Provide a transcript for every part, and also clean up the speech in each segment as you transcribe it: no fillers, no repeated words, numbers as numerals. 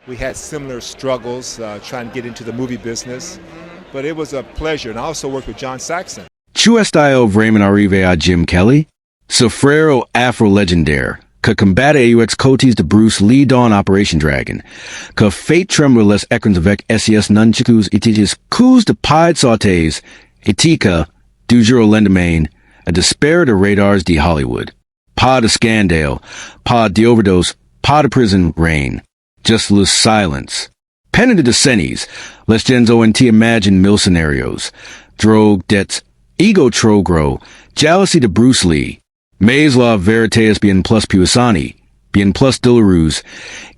We had similar struggles trying to get into the movie business, but it was a pleasure. And I also worked with John Saxon. Chu estilo Raymond arrive a Jim Kelly? Sofrero afro-legendaire, que combate aux cotis de Bruce Lee dans Operation Dragon, que fait trembler les écrans avec SES nunchakus itiges coups de pied sautés, etika, du jour au lendemain, a despair de radars de Hollywood. Pas de scandale, pas d'overdose, pas de prison reign. Just loose silence. Pen de decennies, les gens ont imagine mil scenarios. Drogue, debts, ego trogro, jealousy de Bruce Lee. Mais la vérité est bien plus puissante, bien plus douloureuse.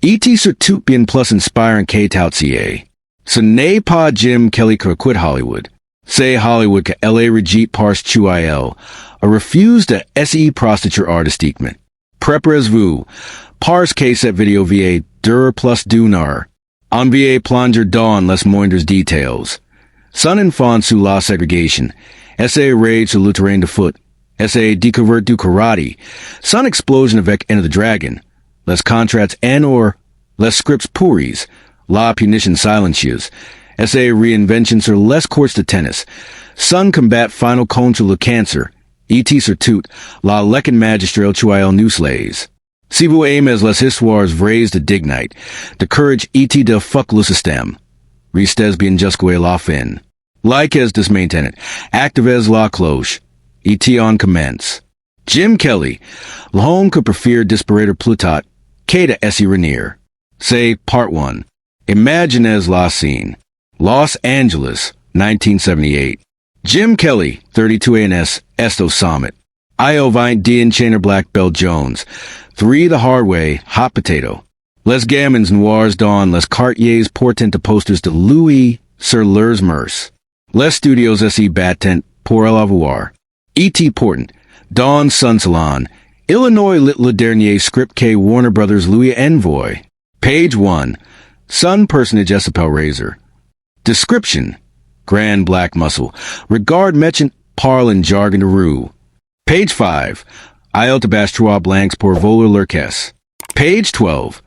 Et surtout bien plus inspiring qu'autier. Ce n'est pas Jim Kelly qui quit Hollywood. C'est Hollywood que LA rejette parce qu'il a refusé de se prostituer artistiquement. Préparez-vous, parce que cette vidéo va durer plus d'une heure. On va plonger dans les moindres details. Son enfant sous la segregation, essaie rage sur le terrain de foot, essaie découvrir du karate, son explosion avec Enter the Dragon, les contrats en or, les scripts pourris, la punition silencieuse, essaie reinvention sur les courts de tennis, son combat final contre le cancer, et surtout, la leçon magistrale chuael newslays. Si vous aimez les histoires vraies de dignité, de courage et de fuck le système, restez bien jusqu'à la fin. Likez this maintenance, activez la cloche, et on commence. Jim Kelly, l'homme que préfère disparaître plus tôt, que de se renir. C'est part 1. Imaginez la scene. Los Angeles, 1978. Jim Kelly, 32 ans, Esto Summit. Io 20 Dean Chainer Black Belt Jones. 3 The Hard Way, Hot Potato. Les gamins noirs dans les quartiers portant de posters de Louis sur leurs murs. Les studios se battent pour l'avoir. E.T. Portant, Don Sun Salon, Illinois lit le dernier script que Warner Brothers Louis Envoy. Page 1. Sun personage s'appelle Razor. Description. Grand black muscle. Regard merchant parle in jargon de rue. Page 5. Il tabas trois blancs pour voler leur caisse. Page 12.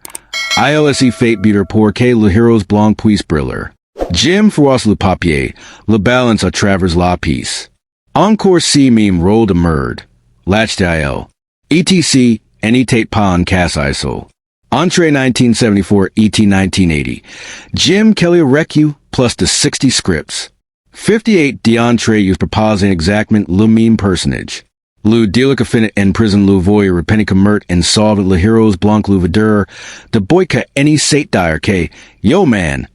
ILSE fate beater pour que le heroes blanc puisse briller. Jim froisse le papier. Le balance à travers la piece. Encore si meme roll de merde. Latched IL. ETC, any tape pas en casse ISO. Entree 1974, ET 1980. Jim Kelly Recu plus the 60 scripts. 58 d'entrée use proposing exactement le meme personage. Le delica finit en prison le voy repenica mert en solve le heroes blanc le vedeur. De boyka any sate dire que, yo man.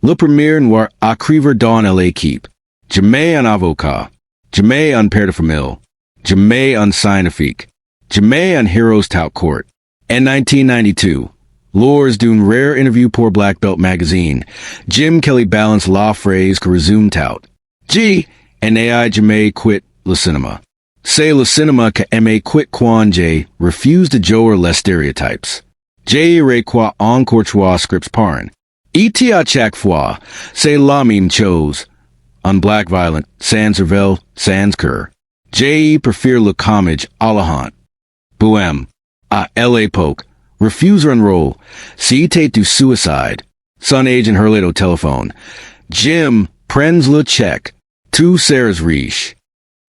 Le premier noir acriver dans l'équipe. Jamais en avocat. Jamais en père de famille. Jamais en scientifique. Jamais en heroes tout court. In 1992, lors d'une rare interview pour Black Belt magazine, Jim Kelly balanced la phrase que resume tout. G, and AI jamais quit le cinéma. C'est le cinéma que aimé quit quan J refused to joer les stereotypes. J re quoi encore trois scripts parin. Et à chaque fois, c'est la même chose. On black violent, sans cervelle, sans cœur. J préfère le commage à la haunt. Bohème. À l'époque, refuse enroll, cite du suicide, son agent hurlait au téléphone. Jim prends le chèque, tout seras riche.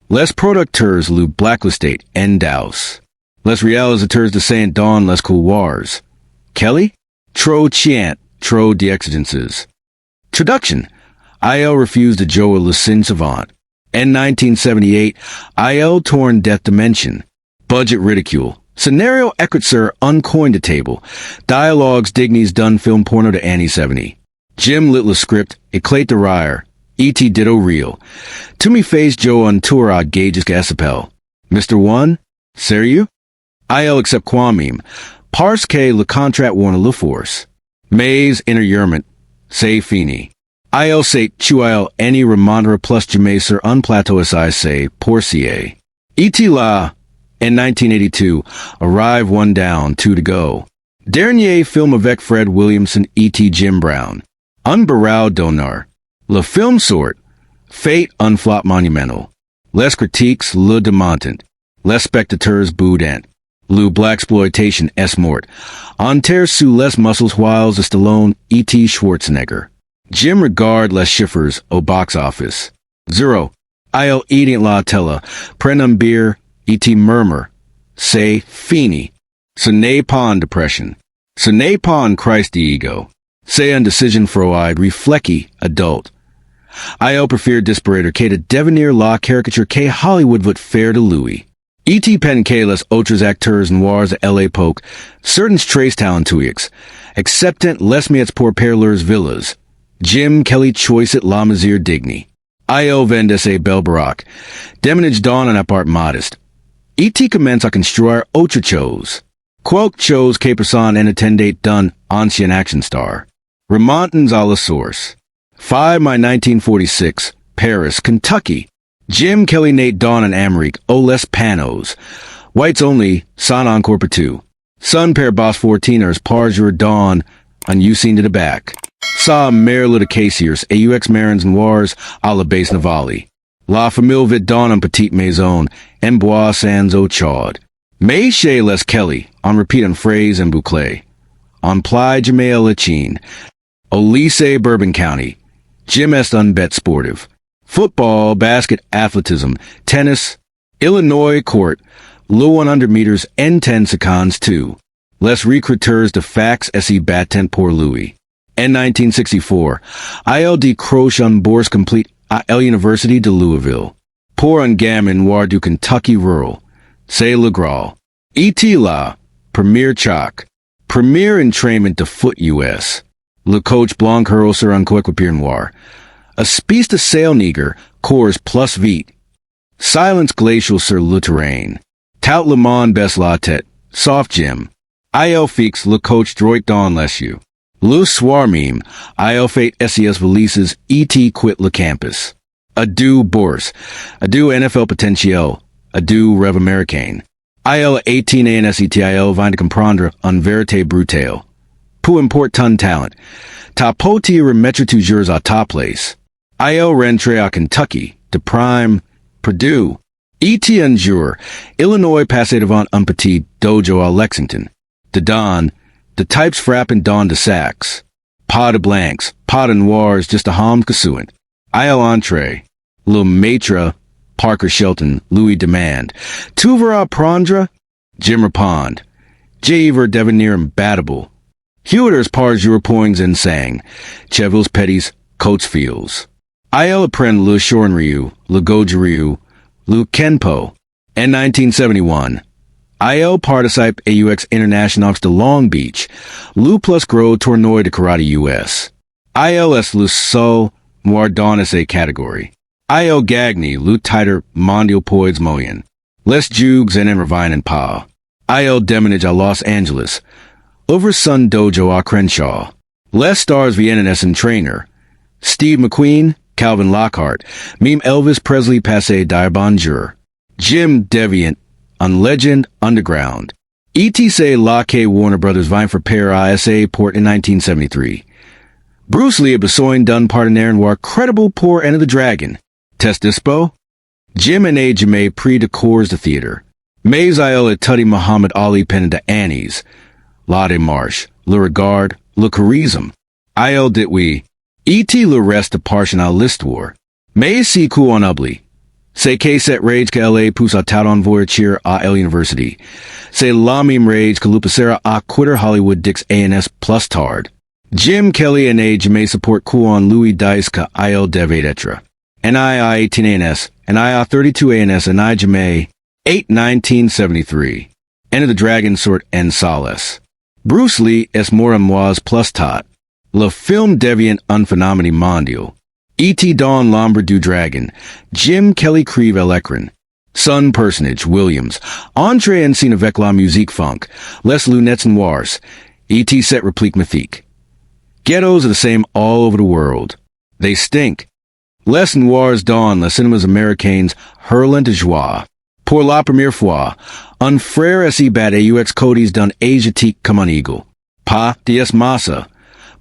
Les producteurs le blacklistate en daus. Les réalisateurs de Saint Don les couloirs. Kelly? Trop chiant, trop d'exigences. Traduction. IL refused to joe le sin savant. In 1978, IL torn death dimension. Budget ridicule. Scenario Ekritzer uncoined the table. Dialogues dignities done film porno to Annie 70. Jim lit le script, éclate de rire. E.T. ditto real. To me face Joe on tour à gages gaspel. Mr. One? Sérieux? IL accept quamim. Parce que le contrat warne le force. Mais interurement. C'est fini. IL say tu il any remandra plus jamais sur un plateau say porcier. E.T. la. In 1982, Arrive one down, two to go. Dernier film avec Fred Williamson E.T. Jim Brown. Unbarrowed donar. Le film sort. Fate unflop monumental. Les critiques le demontant. Les spectateurs boudant. Lou Blaxploitation S. Mort. Enterre sous les muscles whiles de Stallone E.T. Schwarzenegger. Jim Regard les chiffres au box office. 0. Il eating la tella. Prenum beer E.T. murmur. Say fini. Ce n'est pas une depression. Ce n'est pas un Christ the ego. Say undecision froide reflecki adult. Il prefer disparator K to devenir la caricature K Hollywood vote fair to Louis. E.T. pen K les autres acteurs noirs de l'époque, certains trace talentueux, acceptant les miets pour perleurs villas. Jim Kelly choice at la mesure digni. Il vendes a bel baraque. Déménage dans un appart modeste. E.T. commence à construire autre chose. Quelques chose que personne n'attendait d'un ancien action star. Remontons à la source. 5 my 1946, Paris, Kentucky. Jim Kelly Nate Dawn and Amérique, aux les panos. Whites only, sans encore pour tout. Sun pair boss 14ers, par jour dawn, and you seen to the back. Sa mère le de casiers, aux marins noirs, à la base navali. La famille vit dans un petite maison, en bois sans eau chaude. Mais chez les Kelly, on repeat en phrase and boucle. On ply Jamaica Lachine. Au lycée Bourbon County. Jim est un bet sportive. Football, basket, athletism, tennis, Illinois court, low 100 meters and 10 seconds too. Les recruteurs de fax se battent pour Louis. En 1964, il décroche une bourse complete à la University de Louisville. Pour un gamin noir du Kentucky rural. C'est le gras. E.T. la, premier choc. Premier entraînement de foot US. Le coach blanc hurle sur un coéquipier noir. A spice de sail nigger, cours plus vite. Silence glacial sur le terrain. Tout le monde baisse la tête. Soft Jim. Il fixe le coach droit dans les yeux. Le soir même, il fait ses valises E.T. quitte le campus. Adieu bourse. Adieu NFL potentiel. Adieu rêve américain. Il 18 ANSETIL vient de comprendre un vérité brutale. Peu importe ton talent. Ta poti remettre toujours à ta place. Il rentre à Kentucky, de Prime, Purdue. E.T. un jour, Illinois passe devant un petit dojo à Lexington. De Don, de types frappant Don de Saxe. Pas de blancs, pas de noirs, just a ham kasuant. Il entre. Le maître, Parker Shelton, Louis demand. Tu vas prendre? Jim répond. Je veux devenir imbattable. Hewiters par jour poings and sang. Chevils petties, coats fields. Il apprend le Shornryu, le Goju-ryu, le Kenpo. En 1971, il participe aux Internationaux de Long Beach, le plus gros tournoi de karaté US. Il est le seul noir dans cette catégorie. Il gagne le titre mondial poids moyen. Les jugs en revinen pas. Il déménage à Los Angeles. Over Sun Dojo à Crenshaw. Les stars viennent en trainer. Steve McQueen, Calvin Lockhart, Meme Elvis Presley passé dire bonjour. Jim Deviant, un legend underground. E.T. La K Warner Brothers vient for pair ISA port in 1973. Bruce Lee a besoin d'un partenaire noir credible pour Enter the Dragon. Test dispo? Jim and A. Jame pre de cours de theater. Mais il et Tuddy Muhammad Ali pen de Annie's. La Démarche, le regard, le charisme. Il dit oui. E.T. le reste de parchen à l'histoire. Mais si coup en oubli. C'est que cette rage que L.A. pousse à tout envoyer à L University. C'est la même rage que l'upacera à quitter Hollywood Dix A&S plus tard. Jim Kelly and A. Jame support coup en Louis Dice que il devait être. And I 18 A&S, and I 32 A&S, and I Jame 8 1973. Enter the Dragon sort en solace. Bruce Lee es more moi plus tot. Le film devient un phénomène mondial. E.T. Don Lombre du Dragon. Jim Kelly Creve l'écran. Son personage, Williams. Entrée en scène avec la musique funk. Les lunettes noirs. E.T. set replique mythique. Ghettos are the same all over the world. They stink. Les noirs dans les cinémas américains hurlant de joie. Pour la première fois, un frère si bat aux codes d'un asiatique comme un eagle. Pas dies massa.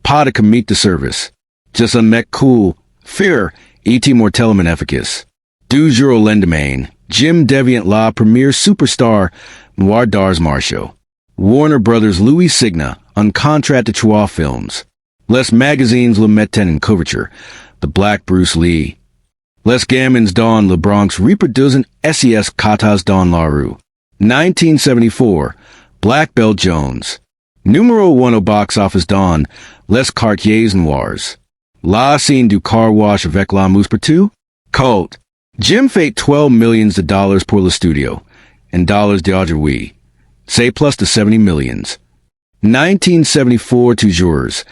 Pas de commit de service. Just un mec cool. Fear, E.T. mortellement efficace. Du jour au lendemain, Jim Deviant la première superstar, Noir d'Ars Marshall. Warner Brothers Louis Signa, un contrat de trois films. Les magazines Le Matin and Couverture, The Black Bruce Lee. Les Gamins dans le Bronx reproduisent SES Katas dans la rue. 1974, Black Belt Jones. Numero 1 au box office dans Les Quartiers Noirs. La scène du car wash avec la mousse partout. Cult. Jim fait 12 millions de dollars pour le studio. En dollars d'aujourd'hui. C'est plus de 70 millions. 1974 toujours.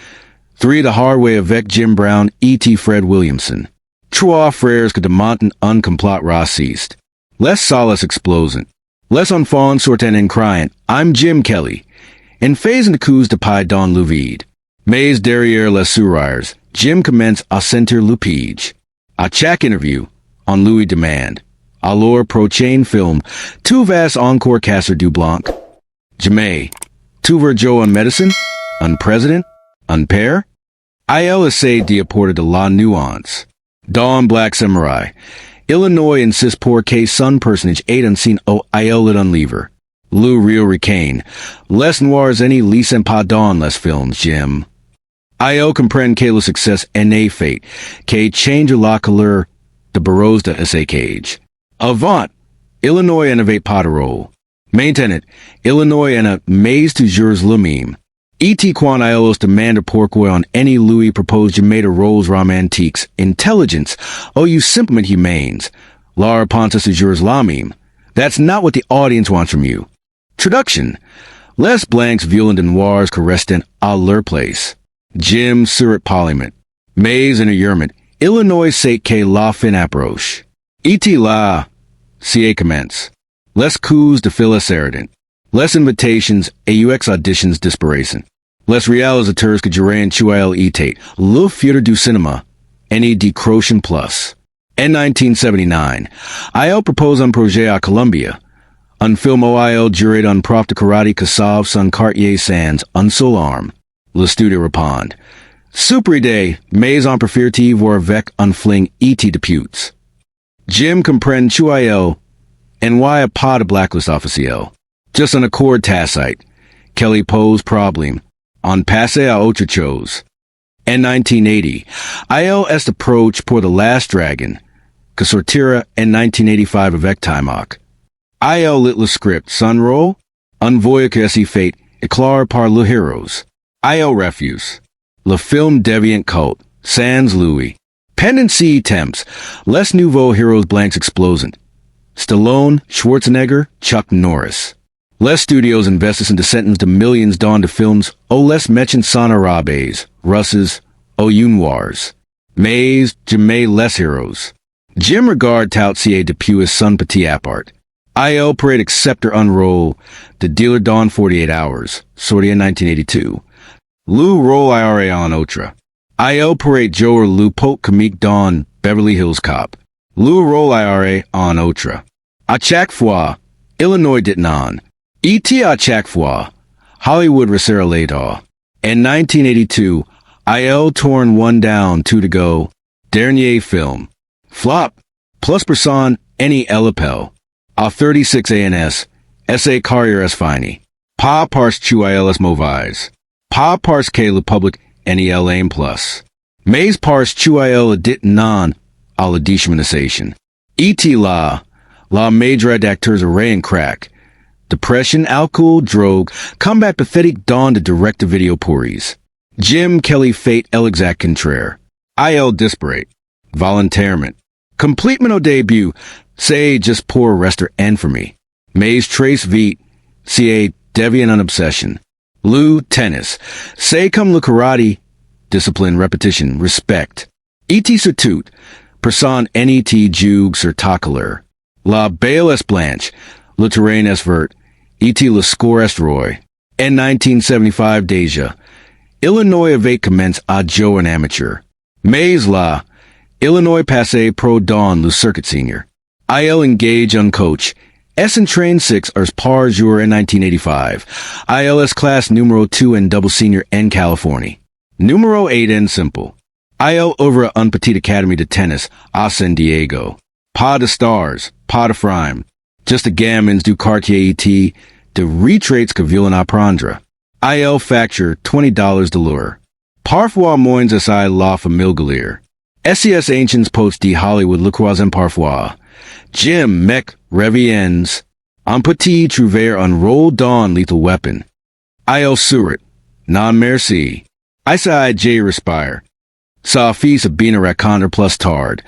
3 The Hard Way avec Jim Brown, E.T. Fred Williamson. Trois frères que demandent un complot raciste. Les solis explosion. Les enfants sortent en crying, I'm Jim Kelly. En faisant de coups de paille dans le vide. Mais derrière les sourires, Jim commence à sentir le pige. À chaque interview, on lui demande. Alors prochain film, tu vas encore casser du blanc? Jamais. Tu veux jouer en médecine? Un président? Un père? Il essaie d'y apporter de la nuance. Dans Black Samurai, Illinois insiste pour que son personnage ait un signe au il lit un livre. Le real ricain. Les noirs any lisent pas dans les films, Jim. Il comprend que le succès n'est fait, que change la couleur de barreaux de sa cage. Avant, Illinois n'avait pas de rôle. Maintenant, Illinois en a mais toujours le même. E.T. quand il os demande pourquoi on any Louis propose jamais de rôles romantiques, intelligence, ou you simplement humains. La réponse est toujours la même. That's not what the audience wants from you. Traduction. Les blancs violent and noirs que restent à leur place. Jim sur parliament. Mais en ayurment, Illinois sait que la fin approche. E.T. la, si commence. Les coups de fil ardent. Les invitations AUX auditions disparaissent. Les réalisateurs que durant chuil etate, le futur du cinéma, any decrochant plus. En 1979, il propose un projet à Columbia. Un film OIL duré un prof de karate que sauve son quartier sans un seul arme. Le studio répond. Super idée, mais on préfère voir avec un fling E.T. deputes. Jim comprend chuil, and why a pas de blacklist officiel. Just an accord tacite. Kelly pose problem. On passe à autre chose. En 1980, il est approach pour The Last Dragon, que sortira en 1985 avec Timok. Il lit le script, son rôle, un voyage que s'y fait éclairer par le héros. Il refuse. Le film devient culte, sans Louis. Pendant ces temps, les nouveaux héros blancs explosent. Stallone, Schwarzenegger, Chuck Norris. Les studios investissent in descendants de millions dans de films ou les méchants sans arabes, russes, ou noirs. Mais jamais les héros. Jim regarde tout ce depuis son petit appart. Il pourrait accepter un rôle de dealer dans 48 hours, sorti en 1982. Le rôle ira en autre. Il pourrait jouer le pot comique dans Beverly Hills Cop. Le rôle ira en autre. À chaque fois, Illinois dit non. E.T. à chaque fois, Hollywood resserre les dents. En 1982, il tourne one down, two to go. Dernier film. Flop. Plus personne, any l'appel. À 36 ans, sa carrière est finie. Pas parce que il est mauvaise. Pas parce que le public any l'aime plus. Mais parce que il dit non à la déshumanisation. E.T. la major d'acteurs array and crack. Depression, alcohol, drogue, combat pathetic dans de direct-to-video pourris. Jim Kelly fait l'exact contraire. Il disparate. Volontairement. Complètement au début, c'est juste pour rester infamy. Mais très vite, c'est devient une obsession. Le tennis, c'est comme le karate. Discipline, repetition, respect. E.T. surtout, personne NET jugue sur ta couleur. La belle est blanche. Le terrain est vert. E.T. le score est roy. En 1975 déjà, Illinois avait commencé à jouer en amateur. Mais là, Illinois passé pro dans le circuit senior. Il engage un coach. S en train 6 heures par jour en 1985. Il est classe numéro 2 en double senior en Californie. Numéro 8 en simple. Il ouvre une petite académie de tennis à San Diego. Pas de stars, pas de frime. Just the gamins du quartier E.T. de retraits que violent apprendre. IL facture $20 de l'heure. Parfois moins SI la famille galir. SES anciens potes de Hollywood le croisent parfois. Jim mec reviens. Un petit trouver un rôle dans Lethal Weapon. IL surit. Non merci. Isa J respire. Sa fils bina raconter plus tard.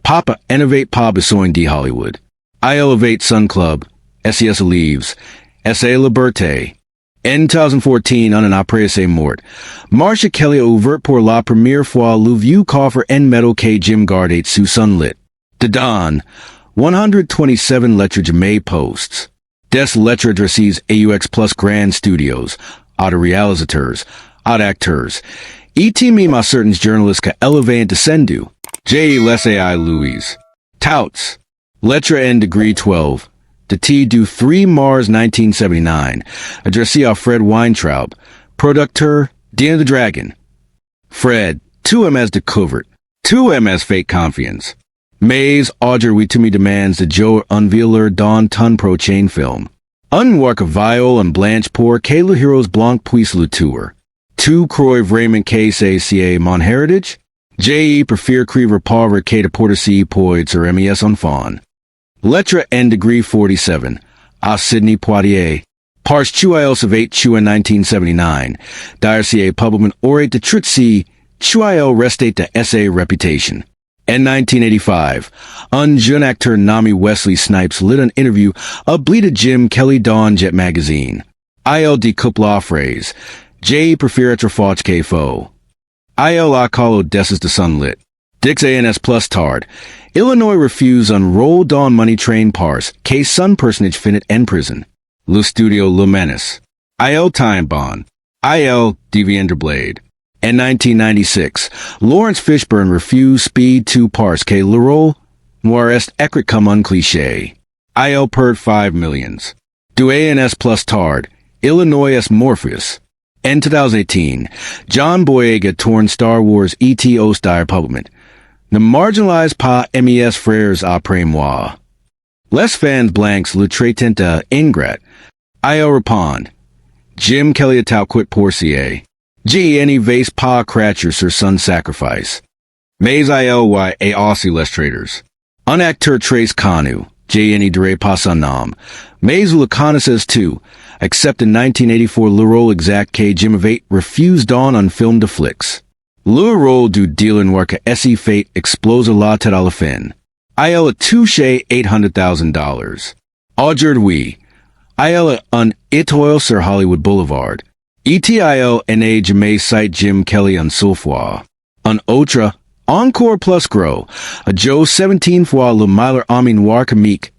Papa innovate pa besoin de Hollywood. I elevate Sun Club. SES leaves. SA Liberté. En 2014 on an après c'est mort. Marcia Kelly ouvert pour la première fois le vieux coffre en metal que Jim gardait sous sunlit. De Don. 127 lettres de May posts. Des lettres adressées AUX plus Grand Studios. Auto réalisateurs. Auto acteurs. E-teaming ma certains journalistes que élevé en descendu. J. Les AI Louis. Touts. Lettre N degree 12. De T du 3 Mars 1979. Adressé à Fred Weintraub. Producteur, Dina the Dragon. Fred, 2MS de Covert. 2MS Fake Confiance. Maze, Audrey We To Me Demands the Joe Unveiler Don Ton Pro Chain Film. Unwork of Viol and Blanche Pour Kayla Heroes Blanc Puis Le Tour. 2 Croix Raymond K. CA Mon Heritage. J.E. Prefer Creever Parver K. de Porter C. Poids or MES on Fawn. Lettre N degree 47. A Sidney Poitier. Pars Chuios of 8 Chua 1979. Dire CA Publican Orate de Tritsi. Chuio Restate de SA Reputation. In 1985, un jeune acteur Nami Wesley Snipes lit an interview of Bleeded Jim Kelly Dawn Jet Magazine. ILD couple la phrase. J. Prefer être fauch que faux. IL a calo desses de sunlit. Dix ANS plus tard. Illinois refuse on roll dawn money train parse. Case sun personage finit en prison. Le studio Le Menace. IL time bond. IL Deviander Blade. In 1996, Lawrence Fishburne refused Speed 2 parse que le rôle noir est écrit comme un cliché. IL perd 5 millions. Du ANS plus tard. Illinois est Morpheus. In 2018, John Boyega torn Star Wars E.T. Ostire Publiment. Ne marginalised pas MES frères après moi. Les fans blanks le traitent ingrat. IL répond. Jim Kelly a quit pour CA. G any vase pas cratcher sur son sacrifice. Mais ILY a aussi les traders. Un acteur trace conu. J any dere pas son nom. Mais le connaisses too. Except in 1984 le rôle exact que Jim of 8 refused on film de flicks. Le rôle du dealer noir que SE Fate explose la tête à la fin. IL a touche $800,000. Aujourd'hui, IL a un étoile sur Hollywood Boulevard. ETIL NA Jamais site Jim Kelly on Sulfois. Un autre, encore plus gros, a Joe 17 fois le Myler Ami Noir comique.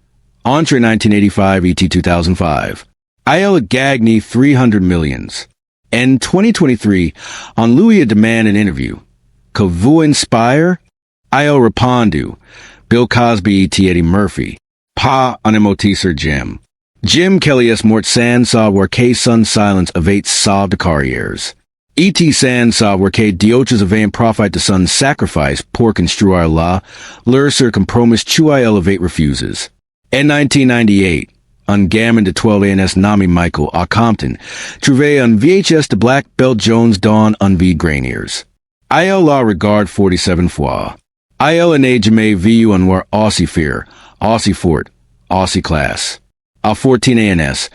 Entre 1985 ET 2005. IL a Gagny 300 millions. In 2023, on Louis a demand an interview. Que vous inspire? IL répondu. Bill Cosby et Eddie Murphy. Pa un emotisser Jim. Jim Kelly est mort sans savoir que son silence avait sauvé de carrières. E.T. sans savoir que d'autres avaient profité de son sacrifice pour construire leur sur compromis Chui Elevate refuses. In 1998, un gamin de 12 ans nommé Michael à Compton trouvait un VHS de Black Belt Jones dans un vide graniers. IL la regarde 47 fois. IL n'a jamais vu un noir aussi fier, aussi fort, aussi classe. À 14 ANS,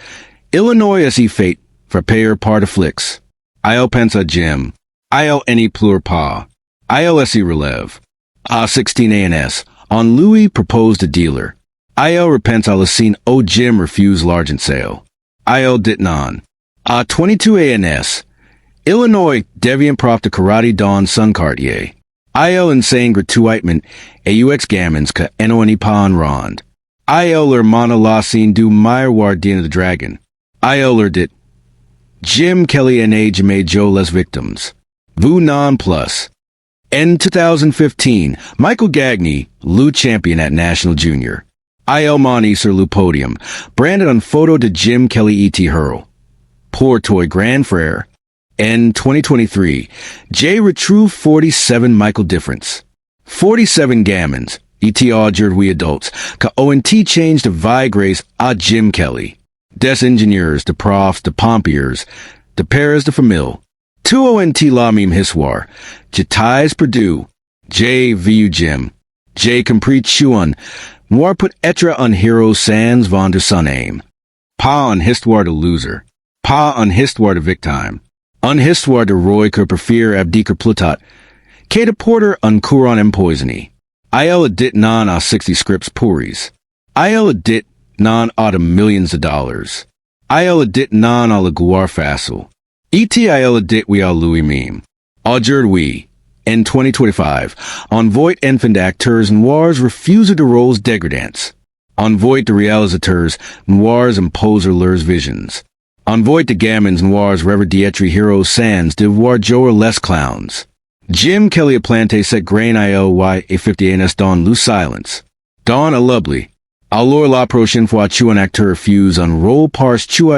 Illinois SE Fate, frappeur par de flicks. IL pense à Jim. IL any pleure pas. IL SE relève. À 16 ANS, on Louis proposed a dealer. IL repents à la scene au Jim refuse l'argent sale. IL dit non. À 22 ANS, Illinois devient prof de karate dans son quartier. IL insane gratuitement AUX gamins que NONI pas en ronde. IL leur mana la scene du miroir Dina the Dragon. IL leur dit Jim Kelly and age made Joe les victims. Vous non plus. In 2015, Michael Gagne, Lou champion at National Junior. IL Monty sur le podium, branded on photo de Jim Kelly E.T. Hurl. Pour toi grand frère. In 2023, J retrouve 47 Michael difference. 47 gammons. E.T. aujourd'hui adults, que ONT changed de vie grace à Jim Kelly. des ingénieurs, de profs, de pompiers, de pères de famille. Tu ont la même histoire. J'étais perdu. J'ai vu Jim. J'ai compris chuan. Moi peut être un héros sans vendre son âme. Pas une histoire de loser. Pas une histoire de victime. Une histoire de roi que préfère abdiquer plutot. Que de porter un courant empoisonné. Il dit non à 60 scripts pourris. Il dit non à de millions de dollars. Il dit non à la gloire facile. Il dit oui à Louis Meme. Aujourd'hui, in 2025, on voit enfant d'acteurs noirs refuser de rôles dégradants. On voit de réalisateurs noirs imposer leurs visions. On voit de gamins noirs rêver d'être héros sans devoir jouer les clowns. Jim Kelly a planté cette grain ILY et 51s dans le silence. Dans a lovely. Alors la prochaine fois tu un acteur refuse un rôle parce tu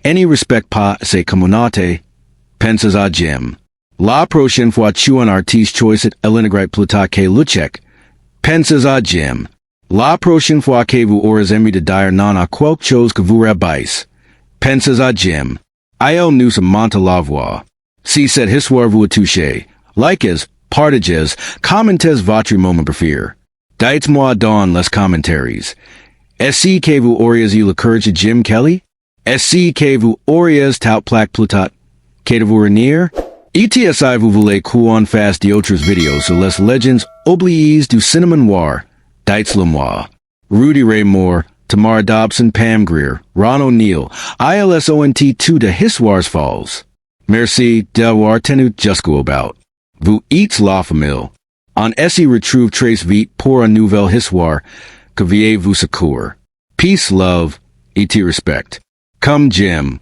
any respect pas ses communautés. Penses à Jim. La prochaine fois tu un artiste choisit elinegrait plutot que luchek. Penses à Jim. La prochaine fois que vous aurez envie de dire non à quelque chose que vous rabais. Penses à Jim. Il nous monte la voix. Si cette histoire vous a touché, likez, partages, commentez votre moment préféré. Dites-moi dans les commentaires. Est-ce que vous auriez eu le courage de Jim Kelly? Est-ce que vous auriez tout plaque plutot? Que de vous renir? ETSI vous voulez qu'on fasse d'autres vidéos sur les legends oubliées du cinéma noir. Dites-le moi. Rudy Ray Moore, Tamar Dobson, Pam Grier, Ron O'Neill, ILSONT2 de Hiswars Falls. Merci d'avoir tenu jusqu'au about. Vous êtes la famille. On essaie retrouve trace vite pour un nouvel histoire que veuillez vous secours. Peace, love, et respect. Come Jim.